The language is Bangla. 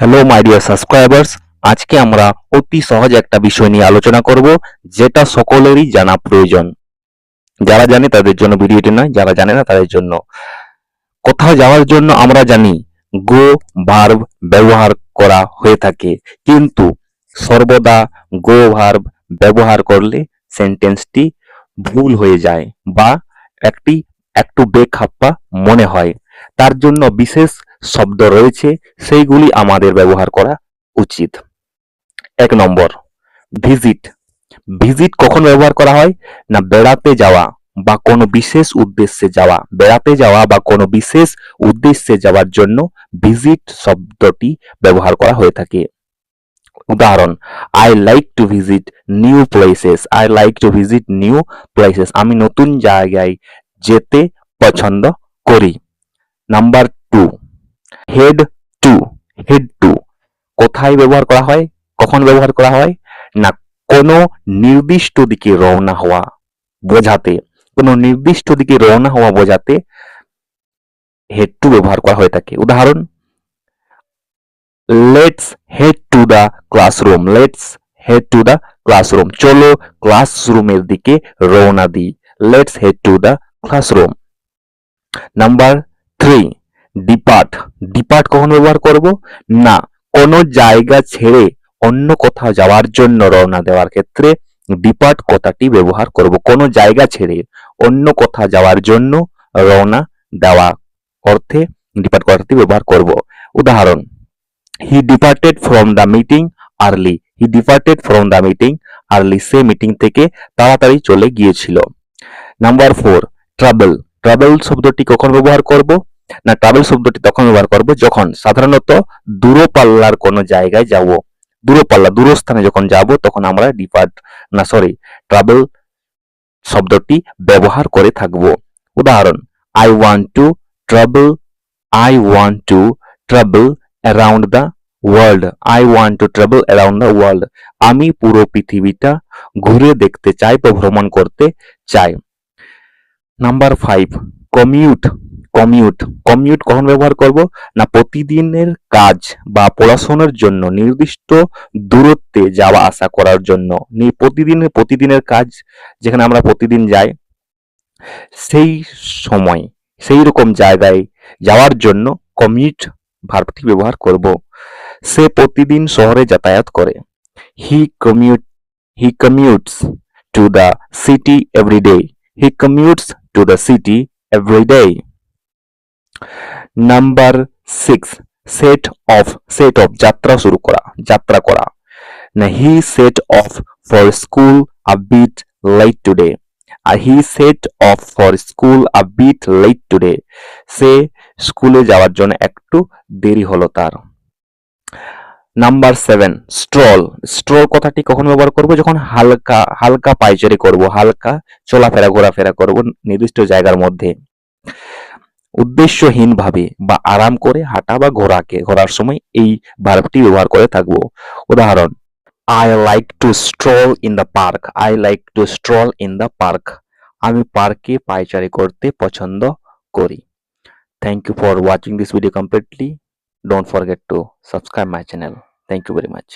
হ্যালো মাই ডিয়ার সাবস্ক্রাইবার্স, আজকে আমরা অতি সহজ একটা বিষয় নিয়ে আলোচনা করব যেটা সকলেরই জানা প্রয়োজন। যারা জানে তাদের জন্য ভিডিওটি নয়, যারা জানে না তাদের জন্য। কোথাও যাওয়ার জন্য আমরা জানি গো ভার্ব ব্যবহার করা হয়ে থাকে, কিন্তু সর্বদা গো ভার্ব ব্যবহার করলে সেন্টেন্সটি ভুল হয়ে যায় বা একটু বেখাপ্পা মনে হয়। তার জন্য বিশেষ শব্দ রয়েছে, সেইগুলি আমাদের ব্যবহার করা উচিত। ১ নম্বর, ভিজিট। ভিজিট কখন ব্যবহার করা হয়? না, বেড়াতে যাওয়া বা কোনো বিশেষ উদ্দেশ্যে যাওয়া। বেড়াতে যাওয়া বা কোনো বিশেষ উদ্দেশ্যে যাওয়ার জন্য ভিজিট শব্দটি ব্যবহার করা হয়ে থাকে। উদাহরণ, I like to visit new places. I like to visit new places. আমি নতুন জায়গায় যেতে পছন্দ করি। Number 2, head to. Head to কোথায় ব্যবহার করা হয়? কখন ব্যবহার করা হয়? না, কোনো নির্দিষ্ট দিকে রওনা হওয়া বোঝাতে। কোনো নির্দিষ্ট দিকে রওনা হওয়া বোঝাতে হেড টু ব্যবহার করা হয়ে থাকে। উদাহরণ, let's head to the classroom. Let's head to the classroom. চলো ক্লাসরুমের দিকে রওনা দিই। Let's head to the classroom. Number 3, depart. Depart কখন ব্যবহার করব? না, কোনো জায়গা ছেড়ে অন্য কোথাও যাওয়ার জন্য রওনা দেওয়ার ক্ষেত্রে ডিপার্ট কথাটি ব্যবহার করব। কোনো জায়গা ছেড়ে অন্য কোথাও যাওয়ার জন্য রওনা দেওয়া অর্থে ডিপার্ট কথাটি ব্যবহার করব। উদাহরণ, he departed from the meeting early. He departed from the meeting early. সে মিটিং থেকে তাড়াতাড়ি চলে গিয়েছিল। Number 4, travel. ট্রাভেল শব্দটি কখন ব্যবহার করব? না, ট্রাভেল শব্দটি তখন ব্যবহার করব যখন সাধারণত দূরপাল্লার কোনো জায়গায় যাব। দূরস্থানে যখন যাব তখন আমরা ট্রাভেল শব্দটি ব্যবহার করে থাকব। উদাহরণ, I want to travel. I want to travel around the world. I want to travel around the world. আমি পুরো পৃথিবীটা ঘুরে দেখতে চাই বা ভ্রমণ করতে চাই। Number 5, commute. কমিউট কমিউট কখন ব্যবহার করব? না, প্রতিদিনের কাজ বা পড়াশোনার জন্য নির্দিষ্ট দূরত্বে যাওয়া আসা করার জন্য। প্রতিদিনের কাজ যেখানে আমরা প্রতিদিন যাই, সেই সময় সেই রকম জায়গায় যাওয়ার জন্য কমিউট ভার্বটি ব্যবহার করব। সে প্রতিদিন শহরে যাতায়াত করে। He commute he commutes to the city every day. He commutes to the city every day. Number 6, set off যাত্রা শুরু করা, যাত্রা করা। না, he set off for school a bit late today. আর he set off for school a bit late today. সে স্কুলে যাওয়ার জন্য একটু দেরি হলো তার। Number 7, stroll. স্ট্রল কথাটি কখন ব্যবহার করব? যখন হালকা হালকা পায়চারি করব, হালকা চলাফেরা ঘোরাফেরা করব নির্দিষ্ট জায়গার মধ্যে। উদ্দেশ্যহীনভাবে বা আরাম করে হাঁটা বা ঘোরার সময় এই ভার্বটি ব্যবহার করে থাকবো। উদাহরণ, I like to stroll in the park. I like to stroll in the park. আমি পার্কে পায়চারি করতে পছন্দ করি। Thank you for watching this video completely. Don't forget to subscribe my channel. Thank you very much.